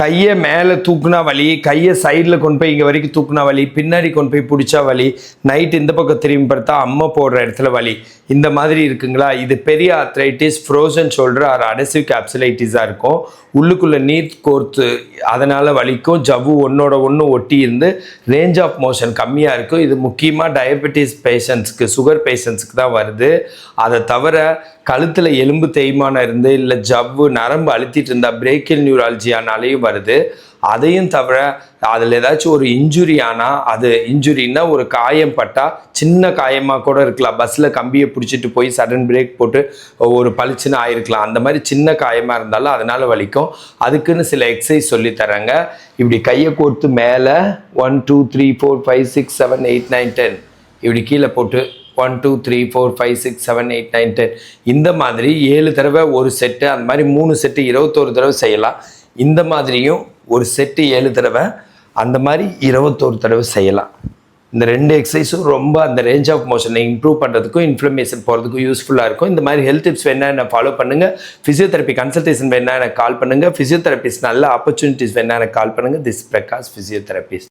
கையை மேலே தூக்குனா வலி, கையை சைடில் கொண்டு போய் இங்கே வரைக்கும் தூக்குனா வலி, பின்னாடி கொண்டு போய் பிடிச்சா வலி, நைட் இந்த பக்கம் திரும்பி பார்த்தா அம்மா போடுற இடத்துல வலி, இந்த மாதிரி இருக்குங்களா? இது பெரிய arthritis, frozen shoulder or adhesive கேப்சுலைட்டிஸாக இருக்கும். உள்ளுக்குள்ளே நீர் கோர்த்து அதனால் வலிக்கும். ஜவ்வு ஒன்றோட ஒன்று ஒட்டி இருந்து ரேஞ்ச் ஆஃப் மோஷன் கம்மியாக இருக்கும். இது முக்கியமாக டயபெட்டிஸ் பேஷண்ட்ஸ்க்கு, சுகர் பேஷண்ட்ஸ்க்கு தான் வருது. அதை தவிர கழுத்தில் எலும்பு தேய்மானம் இருந்து இல்லை ஜவ்வு நரம்பு அழுத்திட்டு இருந்தால் பிரேக்கியல் நியூராலஜியானாலேயும் வருது. அதையும் தவிர அதில் ஏதாச்சும் ஒரு இன்ஜுரி ஆனால், அது இன்ஜுரின்னா ஒரு காயம் பட்டால் சின்ன காயமாக கூட இருக்கலாம். பஸ்ஸில் கம்பியை பிடிச்சிட்டு போய் சடன் பிரேக் போட்டு ஒரு பளிச்சுன்னு ஆயிருக்கலாம். அந்த மாதிரி சின்ன காயமாக இருந்தாலும் அதனால் வலிக்கும். அதுக்குன்னு சில எக்ஸசைஸ் சொல்லித்தராங்க. இப்படி கையை கோர்த்து மேலே 1 2 3 4 5 6 7 8 9 10 இப்படி கீழே போட்டு 1 2 3 4 5 6 7 8 9 10 இந்த மாதிரி 7 தடவை ஒரு செட்டு, அந்த மாதிரி 3 செட்டு 21 தடவை செய்யலாம். இந்த மாதிரியும் ஒரு செட்டு 7 தடவை, அந்த மாதிரி 21 தடவை செய்யலாம். இந்த 2 எக்ஸசைஸும் ரொம்ப அந்த ரேஞ்ச் ஆஃப் மோஷனை இம்ப்ரூவ் பண்ணுறதுக்கும் இன்ஃப்ளமேஷன் போகிறதுக்கும் யூஸ்ஃபுல்லாக இருக்கும். இந்த மாதிரி ஹெல்த் டிப்ஸ் வேணா என்ன ஃபாலோ பண்ணுங்கள். ஃபிசியோதெரப்பி கன்சல்டேஷன் வேணா எனக்கு கால் பண்ணுங்கள். ஃபிசியோதெரபிஸ்ட் நல்ல ஆப்பர்ச்சுனிட்டிஸ் வேணா எனக்கு கால் பண்ணுங்கள். This Prakash physiotherapist.